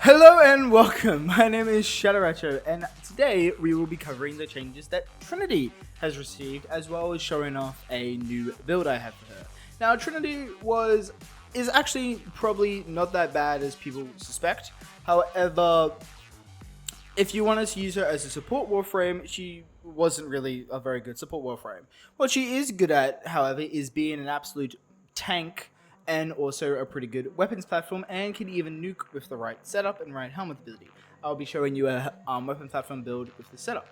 Hello and welcome, my name is Racho, and today we will be covering the changes that Trinity has received, as well as showing off a new build I have for her. Now, Trinity is actually probably not that bad as people suspect. However, if you wanted to use her as a support Warframe, she wasn't really a very good support Warframe. What she is good at, however, is being an absolute tank and also a pretty good weapons platform, and can even nuke with the right setup and right Helminth ability. I'll be showing you a weapon platform build with the setup.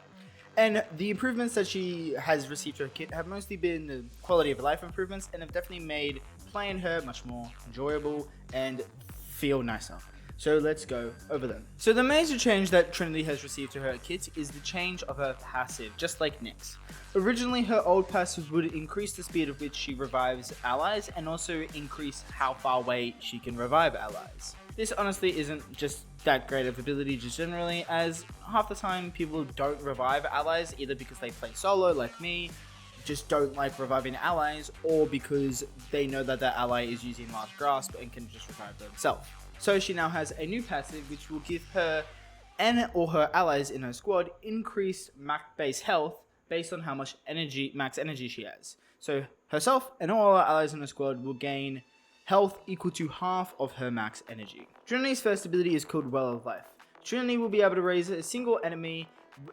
And the improvements that she has received to her kit have mostly been the quality of life improvements, and have definitely made playing her much more enjoyable and feel nicer. So let's go over them. So the major change that Trinity has received to her kit is the change of her passive, just like Nyx. Originally, her old passive would increase the speed at which she revives allies, and also increase how far away she can revive allies. This honestly isn't just that great of ability just generally, as half the time people don't revive allies, either because they play solo like me, just don't like reviving allies, or because they know that their ally is using Large Grasp and can just revive themselves. So she now has a new passive which will give her and or her allies in her squad increased max base health based on how much max energy she has. So herself and all her allies in her squad will gain health equal to half of her max energy. Trinity's first ability is called Well of Life. Trinity will be able to raise a single enemy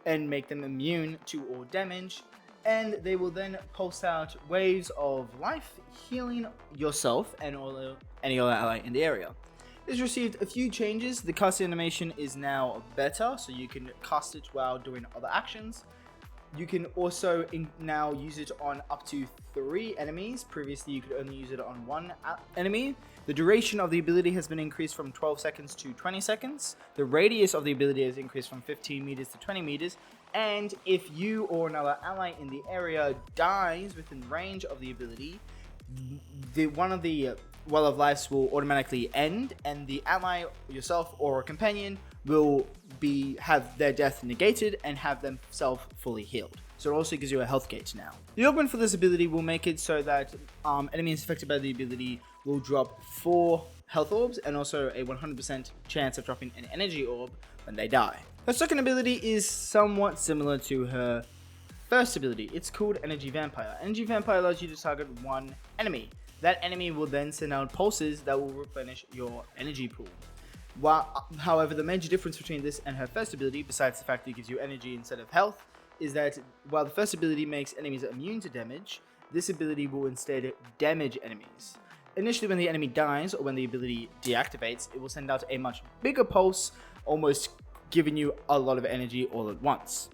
and make them immune to all damage, and they will then pulse out waves of life, healing yourself and any other ally in the area. It's received a few changes. The cast animation is now better, so you can cast it while doing other actions. You can also now use it on up to 3 enemies. Previously, you could only use it on 1 enemy. The duration of the ability has been increased from 12 seconds to 20 seconds. The radius of the ability has increased from 15 meters to 20 meters. And if you or another ally in the area dies within range of the ability, one of the Well of Lives will automatically end, and the ally, yourself, or a companion will have their death negated and have themselves fully healed. So it also gives you a health gauge now. The augment for this ability will make it so that enemies affected by the ability will drop 4 health orbs, and also a 100% chance of dropping an energy orb when they die. Her second ability is somewhat similar to her first ability. It's called Energy Vampire. Energy Vampire allows you to target one enemy. That enemy will then send out pulses that will replenish your energy pool. However, the major difference between this and her first ability, besides the fact that it gives you energy instead of health, is that while the first ability makes enemies immune to damage, this ability will instead damage enemies. Initially, when the enemy dies or when the ability deactivates, it will send out a much bigger pulse, almost giving you a lot of energy all at once.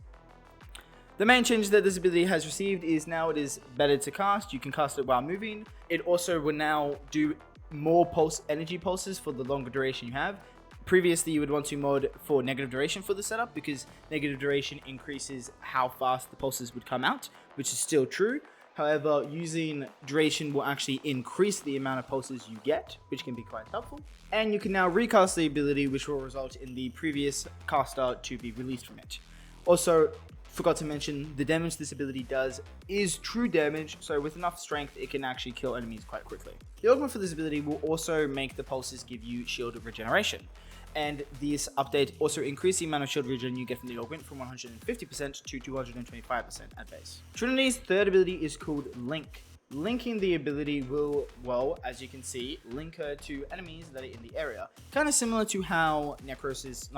The main change that this ability has received is now it is better to cast. You can cast it while moving. It also will now do more energy pulses for the longer duration you have. Previously, you would want to mod for negative duration for the setup, because negative duration increases how fast the pulses would come out, which is still true. However, using duration will actually increase the amount of pulses you get, which can be quite helpful. And you can now recast the ability, which will result in the previous caster to be released from it. Also, forgot to mention, the damage this ability does is true damage, so with enough strength it can actually kill enemies quite quickly. The augment for this ability will also make the pulses give you shield regeneration, and this update also increased the amount of shield regen you get from the augment from 150% to 225% at base. Trinity's third ability is called Link. Linking the ability will, well, as you can see, link her to enemies that are in the area. Kind of similar to how Nidos's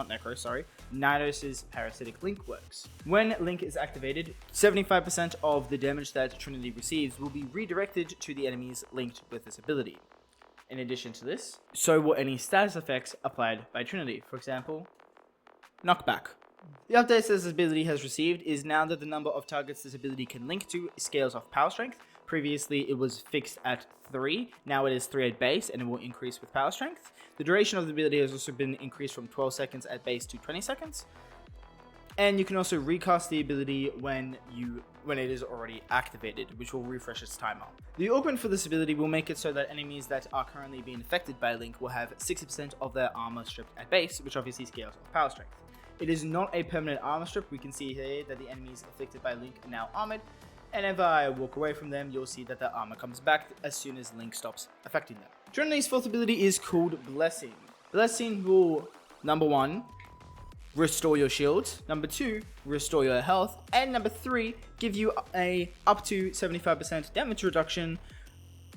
parasitic link works. When Link is activated, 75% of the damage that Trinity receives will be redirected to the enemies linked with this ability. In addition to this, so will any status effects applied by Trinity. For example, knockback. The update this ability has received is now that the number of targets this ability can link to scales off power strength. Previously, it was fixed at 3. Now it is 3 at base, and it will increase with power strength. The duration of the ability has also been increased from 12 seconds at base to 20 seconds. And you can also recast the ability when it is already activated, which will refresh its timer. The augment for this ability will make it so that enemies that are currently being affected by Link will have 60% of their armor stripped at base, which obviously scales off power strength. It is not a permanent armor strip. We can see here that the enemies afflicted by Link are now armored, and if I walk away from them, you'll see that their armor comes back as soon as Link stops affecting them. Trinity's fourth ability is called Blessing. Blessing will Number 1, restore your shields. Number 2, restore your health. And number 3, give you a up to 75% damage reduction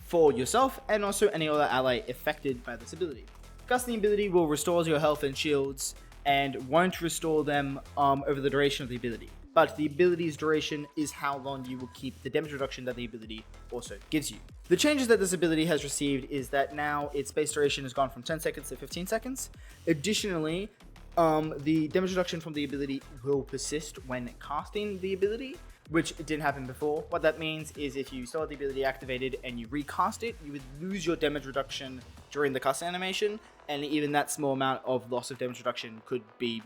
for yourself and also any other ally affected by this ability. Casting the ability will restore your health and shields and won't restore them over the duration of the ability. But the ability's duration is how long you will keep the damage reduction that the ability also gives you. The changes that this ability has received is that now its base duration has gone from 10 seconds to 15 seconds. Additionally, the damage reduction from the ability will persist when casting the ability, which didn't happen before. What that means is if you still have the ability activated and you recast it, you would lose your damage reduction during the casting animation, and even that small amount of loss of damage reduction could be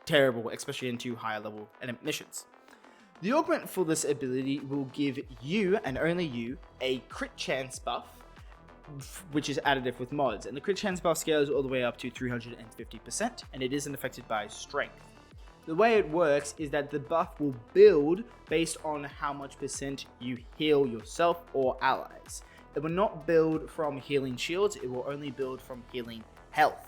terrible, especially into higher level missions. The augment for this ability will give you, and only you, a crit chance buff, which is additive with mods, and the crit chance buff scales all the way up to 350%, and it isn't affected by strength. The way it works is that the buff will build based on how much percent you heal yourself or allies. It will not build from healing shields, it will only build from healing health.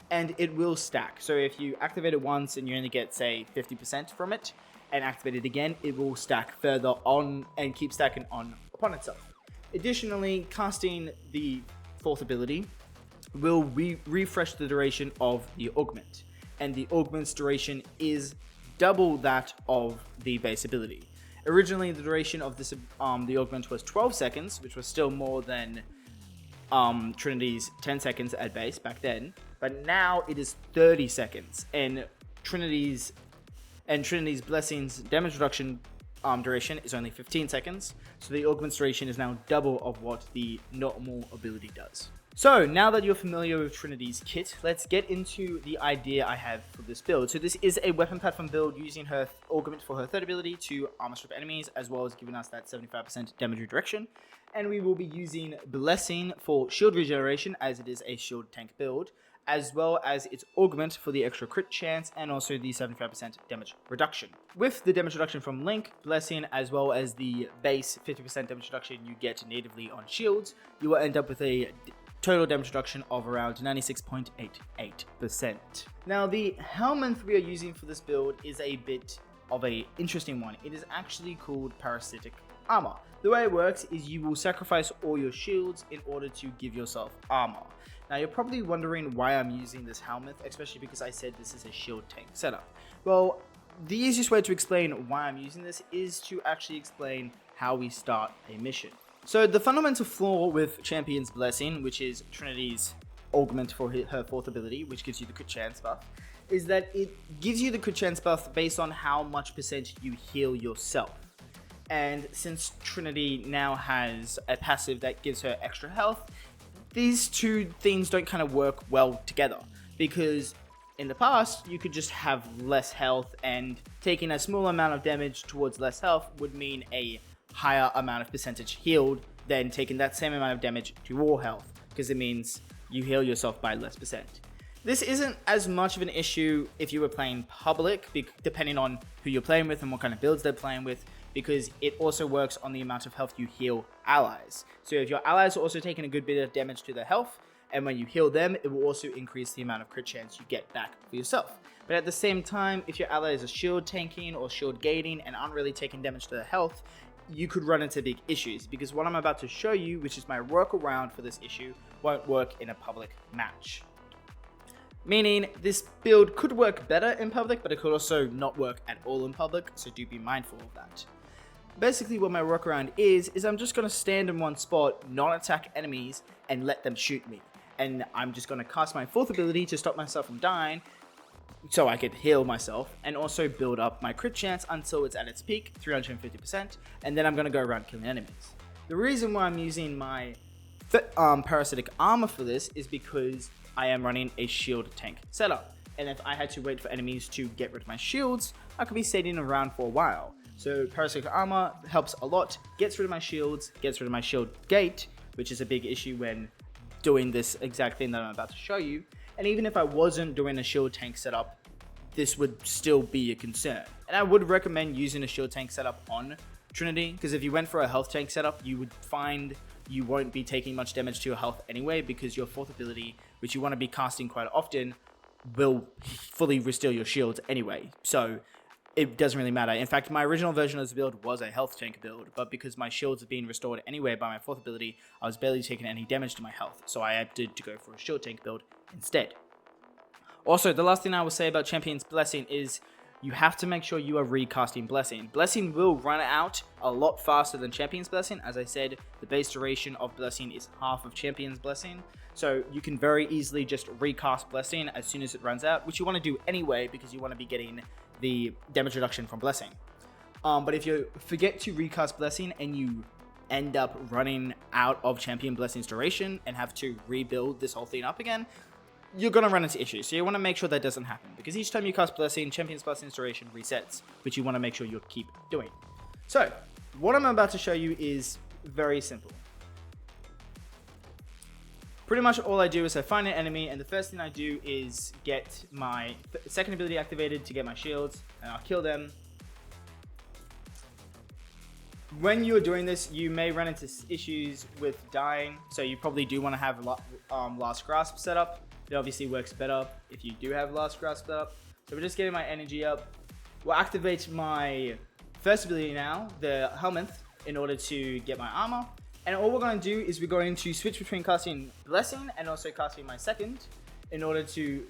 And it will stack. So if you activate it once and you only get, say, 50% from it, and activate it again, it will stack further on and keep stacking on upon itself. Additionally, casting the 4th ability will refresh the duration of the augment. And the augment's duration is double that of the base ability. Originally, the duration of this the augment was 12 seconds, which was still more than Trinity's 10 seconds at base back then, but now it is 30 seconds, and Trinity's Blessing's damage reduction duration is only 15 seconds, so the augment's duration is now double of what the normal ability does. So now that you're familiar with Trinity's kit, let's get into the idea I have for this build. So this is a weapon platform build using her augment for her 3rd ability to armor strip enemies, as well as giving us that 75% damage redirection. And we will be using Blessing for shield regeneration, as it is a shield tank build, as well as its augment for the extra crit chance and also the 75% damage reduction. With the damage reduction from Link, Blessing, as well as the base 50% damage reduction you get natively on shields, you will end up with a total damage reduction of around 96.88%. Now, the Helminth we are using for this build is a bit of an interesting one. It is actually called Parasitic Armor. The way it works is you will sacrifice all your shields in order to give yourself armor. Now, you're probably wondering why I'm using this Helminth, especially because I said this is a shield tank setup. Well, the easiest way to explain why I'm using this is to actually explain how we start a mission. So the fundamental flaw with Champion's Blessing, which is Trinity's augment for her 4th ability, which gives you the crit chance buff, is that it gives you the crit chance buff based on how much percent you heal yourself. And since Trinity now has a passive that gives her extra health, these two things don't kind of work well together, because in the past you could just have less health, and taking a small amount of damage towards less health would mean a higher amount of percentage healed than taking that same amount of damage to all health, because it means you heal yourself by less percent. This isn't as much of an issue if you were playing public, depending on who you're playing with and what kind of builds they're playing with, because it also works on the amount of health you heal allies. So if your allies are also taking a good bit of damage to their health, and when you heal them, it will also increase the amount of crit chance you get back for yourself. But at the same time, if your allies are shield tanking or shield gating and aren't really taking damage to their health, you could run into big issues, because what I'm about to show you, which is my workaround for this issue, won't work in a public match. Meaning, this build could work better in public, but it could also not work at all in public, so do be mindful of that. Basically, what my workaround is I'm just going to stand in one spot, not attack enemies, and let them shoot me. And I'm just going to cast my 4th ability to stop myself from dying, so I could heal myself, and also build up my crit chance until it's at its peak, 350%, and then I'm going to go around killing enemies. The reason why I'm using my Parasitic Armor for this is because I am running a shield tank setup, and if I had to wait for enemies to get rid of my shields, I could be sitting around for a while. So Parasitic Armor helps a lot, gets rid of my shields, gets rid of my shield gate, which is a big issue when doing this exact thing that I'm about to show you. And even if I wasn't doing a shield tank setup, this would still be a concern. And I would recommend using a shield tank setup on Trinity, because if you went for a health tank setup, you would find you won't be taking much damage to your health anyway, because your 4th ability, which you want to be casting quite often, will fully restore your shields anyway. So it doesn't really matter. In fact, my original version of this build was a health tank build, but because my shields are being restored anyway by my 4th ability, I was barely taking any damage to my health, so I opted to go for a shield tank build instead. Also, the last thing I will say about Champion's Blessing is you have to make sure you are recasting Blessing. Blessing will run out a lot faster than Champion's Blessing. As I said, the base duration of Blessing is half of Champion's Blessing, so you can very easily just recast Blessing as soon as it runs out, which you want to do anyway because you want to be getting the damage reduction from Blessing. But if you forget to recast Blessing and you end up running out of Champion Blessing's duration and have to rebuild this whole thing up again, you're going to run into issues. So you want to make sure that doesn't happen, because each time you cast Blessing, Champion's Blessing's duration resets, which you want to make sure you keep doing. So what I'm about to show you is very simple. Pretty much all I do is I find an enemy, and the first thing I do is get my second ability activated to get my shields, and I'll kill them. When you're doing this, you may run into issues with dying, so you probably do want to have Last Grasp set up. It obviously works better if you do have Last Grasp set up. So we're just getting my energy up. We'll activate my first ability now, the Helminth, in order to get my armor. And all we're going to do is we're going to switch between casting Blessing and also casting my second in order to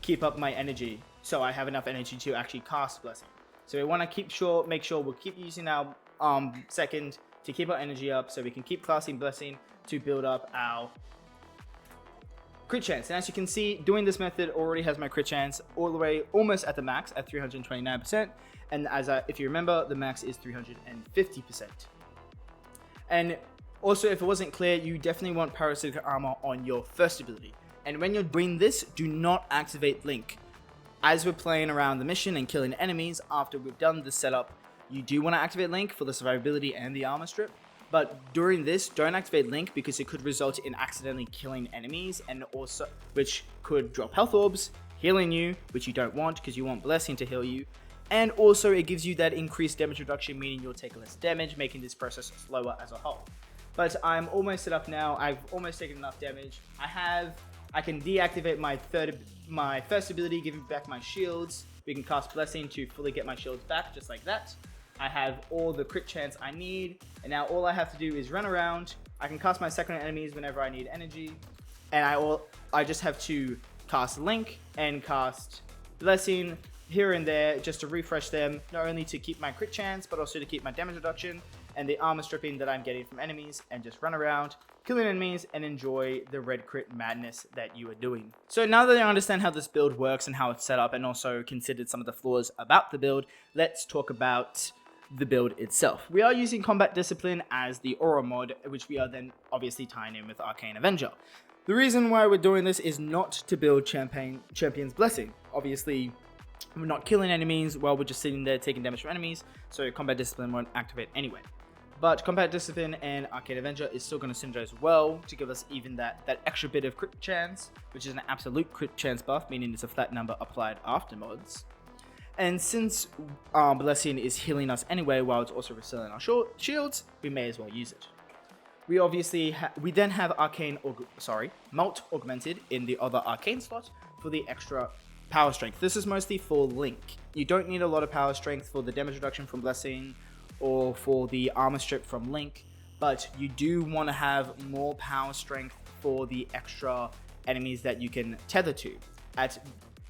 keep up my energy, so I have enough energy to actually cast Blessing. So we want to make sure we'll keep using our second to keep our energy up, so we can keep casting Blessing to build up our crit chance. And as you can see, doing this method already has my crit chance all the way almost at the max at 329%. And if you remember, the max is 350%. And also, if it wasn't clear, you definitely want parasitic armor on your first ability. And when you're doing this, do not activate Link. As we're playing around the mission and killing enemies after we've done the setup, you do want to activate Link for the survivability and the armor strip. But during this, don't activate Link because it could result in accidentally killing enemies, and also which could drop health orbs, healing you, which you don't want because you want Blessing to heal you. And also it gives you that increased damage reduction, meaning you'll take less damage, making this process slower as a whole. But I'm almost set up now. I've almost taken enough damage. I can deactivate my first ability, giving back my shields. We can cast Blessing to fully get my shields back, just like that. I have all the crit chance I need, and now all I have to do is run around. I can cast my second enemies whenever I need energy, and I just have to cast Link and cast Blessing here and there just to refresh them, not only to keep my crit chance, but also to keep my damage reduction and the armor stripping that I'm getting from enemies, and just run around, killing enemies, and enjoy the red crit madness that you are doing. So now that I understand how this build works and how it's set up, and also considered some of the flaws about the build, let's talk about the build itself. We are using Combat Discipline as the Aura mod, which we are then obviously tying in with Arcane Avenger. The reason why we're doing this is not to build Champion's Blessing. Obviously, we're not killing enemies while we're just sitting there taking damage from enemies, so Combat Discipline won't activate anyway. But Combat Discipline and Arcane Avenger is still going to synergize well to give us even that extra bit of crit chance, which is an absolute crit chance buff, meaning it's a flat number applied after mods. And since Blessing is healing us anyway while it's also reselling our shields, we may as well use it. We then have Malt Augmented in the other Arcane slot for the extra power strength. This is mostly for Link. You don't need a lot of power strength for the damage reduction from Blessing or for the armor strip from Link, but you do want to have more power strength for the extra enemies that you can tether to.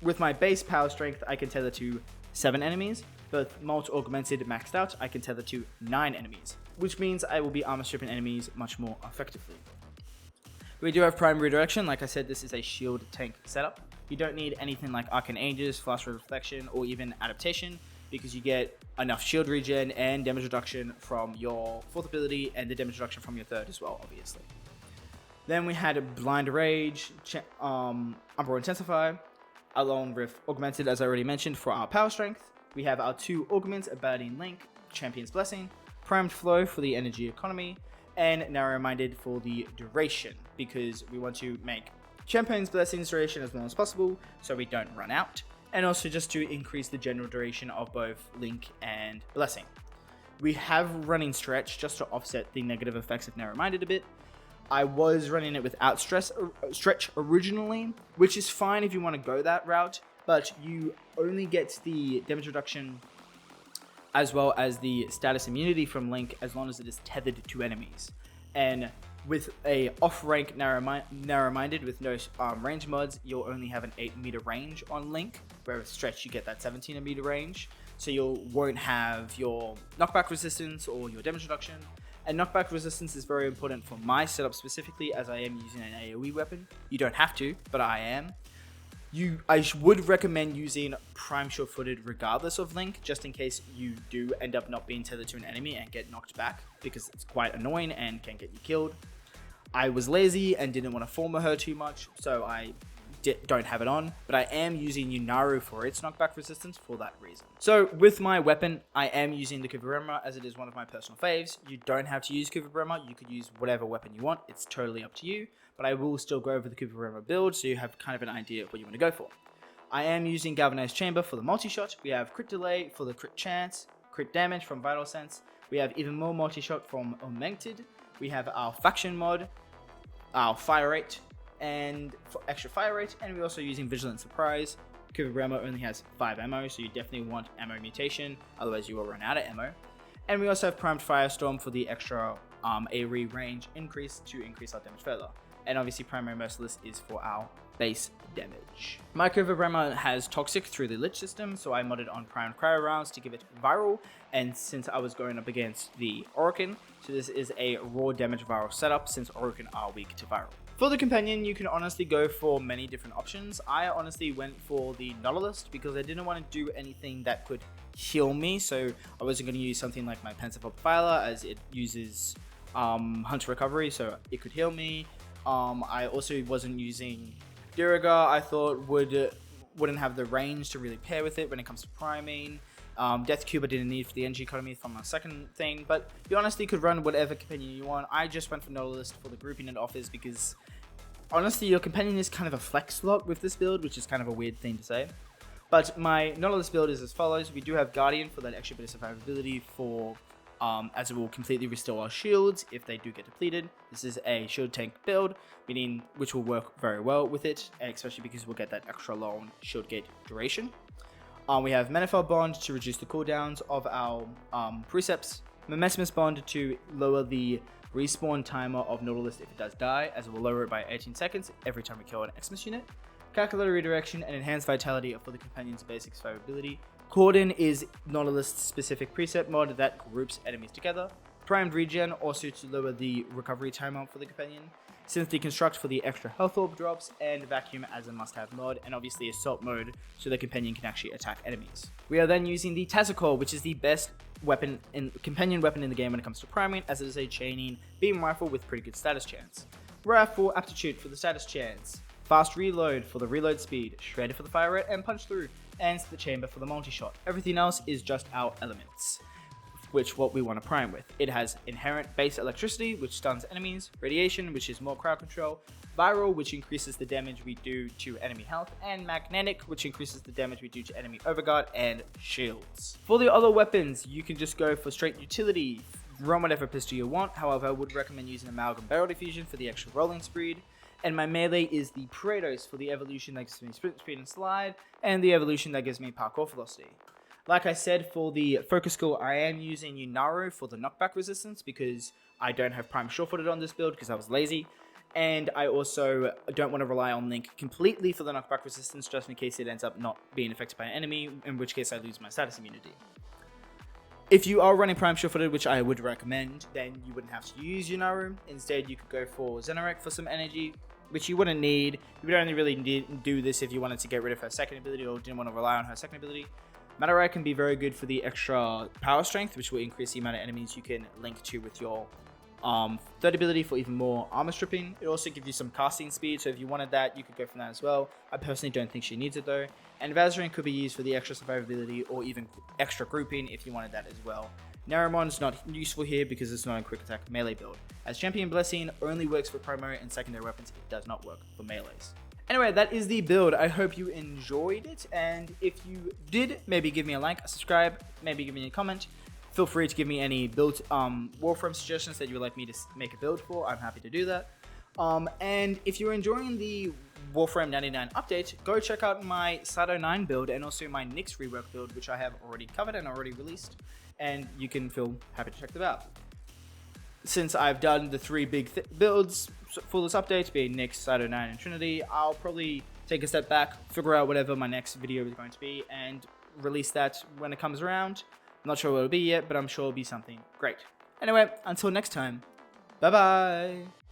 With my base power strength, I can tether to 7 enemies, but Malt Augmented maxed out, I can tether to 9 enemies, which means I will be armor stripping enemies much more effectively. We do have Prime Redirection. Like I said, this is a shield tank setup. You don't need anything like Arcane Aegis, Flash Reflection, or even Adaptation, because you get enough shield regen and damage reduction from your 4th ability, and the damage reduction from your 3rd as well, obviously. Then we had Blind Rage, Umbral Intensify, along with Augmented, as I already mentioned, for our power strength. We have our 2 augments, Abiding Link, Champion's Blessing, Primed Flow for the energy economy, and Narrow-Minded for the duration, because we want to make Champion's Blessing's duration as long as possible so we don't run out, and also just to increase the general duration of both Link and Blessing. We have Running Stretch just to offset the negative effects of Narrow-Minded a bit, I was running it without stretch originally, which is fine if you want to go that route, but you only get the damage reduction as well as the status immunity from Link as long as it is tethered to enemies. And with a off-rank narrow-minded with no range mods, you'll only have an 8-meter range on Link, whereas with Stretch you get that 17-meter range, so you won't have your knockback resistance or your damage reduction. And knockback resistance is very important for my setup specifically, as I am using an AoE weapon. You don't have to, but I am. I would recommend using Prime Sure-Footed regardless of Link, just in case you do end up not being tethered to an enemy and get knocked back, because it's quite annoying and can get you killed. I was lazy and didn't want to former her too much, so I don't have it on, but I am using Yunaru for its knockback resistance for that reason. So with my weapon, I am using the Kuvarema as it is one of my personal faves. You don't have to use Kuvarema, you could use whatever weapon you want, it's totally up to you, but I will still go over the Kuvarema build so you have kind of an idea of what you want to go for. I am using Galvanized Chamber for the multi-shot, we have Crit Delay for the crit chance, crit damage from Vital Sense, we have even more multi-shot from Augmented, we have our faction mod, our fire rate, and for extra fire rate, and we're also using Vigilant Surprise. Kuvarema only has 5 ammo, so you definitely want ammo mutation, otherwise you will run out of ammo. And we also have Primed Firestorm for the extra AoE range increase to increase our damage further. And obviously Primary Merciless is for our base damage. My Kuvarema has Toxic through the Lich system, so I modded on Primed Cryo Rounds to give it viral, and since I was going up against the Orokin, so this is a raw damage viral setup since Orokin are weak to viral. For the companion, you can honestly go for many different options. I honestly went for the Nautilus because I didn't want to do anything that could heal me, so I wasn't going to use something like my Pensive Profiler as it uses Hunter Recovery, so it could heal me. I also wasn't using Diriga, I thought wouldn't have the range to really pair with it when it comes to priming. Death Cube I didn't need for the energy economy from my second thing, but you honestly could run whatever companion you want. I just went for Nautilus for the grouping it offers because honestly your companion is kind of a flex slot with this build, which is kind of a weird thing to say. But my Nautilus build is as follows. We do have Guardian for that extra bit of survivability for as it will completely restore our shields if they do get depleted. This is a shield tank build, meaning which will work very well with it, especially because we'll get that extra long shield gate duration. We have Manifold Bond to reduce the cooldowns of our precepts, Momentumous Bond to lower the respawn timer of Nautilus if it does die, as it will lower it by 18 seconds every time we kill an Xmas unit. Calculator Redirection and Enhanced Vitality for the companion's basic survivability. Cordon is Nautilus specific preset mod that groups enemies together. Primed Regen also to lower the recovery timer for the companion. Synth Deconstruct for the extra health orb drops, and Vacuum as a must-have mod, and obviously Assault mode so the companion can actually attack enemies. We are then using the Tactical, which is the best companion weapon in the game when it comes to priming, as it is a chaining beam rifle with pretty good status chance. Rifle Aptitude for the status chance. Fast Reload for the reload speed, Shredder for the fire rate and punch through, and the Chamber for the multi-shot. Everything else is just our elements, which what we want to prime with. It has Inherent Base Electricity, which stuns enemies, Radiation, which is more crowd control, Viral, which increases the damage we do to enemy health, and Magnetic, which increases the damage we do to enemy overguard and shields. For the other weapons, you can just go for straight utility, run whatever pistol you want. However, I would recommend using Amalgam Barrel Diffusion for the extra rolling speed. And my melee is the Paretos for the evolution that gives me sprint speed and slide, and the evolution that gives me parkour velocity. Like I said, for the focus skill, I am using Yunaru for the knockback resistance because I don't have Prime Sure-Footed on this build because I was lazy. And I also don't want to rely on Link completely for the knockback resistance just in case it ends up not being affected by an enemy, in which case I lose my status immunity. If you are running Prime Sure-Footed, which I would recommend, then you wouldn't have to use Yunaru. Instead, you could go for Xenarek for some energy, which you wouldn't need. You would only really do this if you wanted to get rid of her second ability or didn't want to rely on her second ability. Matarite can be very good for the extra power strength, which will increase the amount of enemies you can link to with your third ability for even more armor stripping. It also gives you some casting speed, so if you wanted that, you could go from that as well. I personally don't think she needs it though. And Vazarin could be used for the extra survivability or even extra grouping if you wanted that as well. Naramon's not useful here because it's not a quick attack melee build. As Champion Blessing only works for primary and secondary weapons, it does not work for melees. Anyway, that is the build. I hope you enjoyed it, and if you did, maybe give me a like, a subscribe, maybe give me a comment. Feel free to give me any build Warframe suggestions that you would like me to make a build for. I'm happy to do that. And if you're enjoying the Warframe 99 update, go check out my Sato 9 build and also my Nyx rework build, which I have already covered and already released, and you can feel happy to check them out. Since I've done the 3 big builds for this update, being Nyx, Sato 9, and Trinity, I'll probably take a step back, figure out whatever my next video is going to be, and release that when it comes around. I'm not sure what it'll be yet, but I'm sure it'll be something great. Anyway, until next time, bye bye!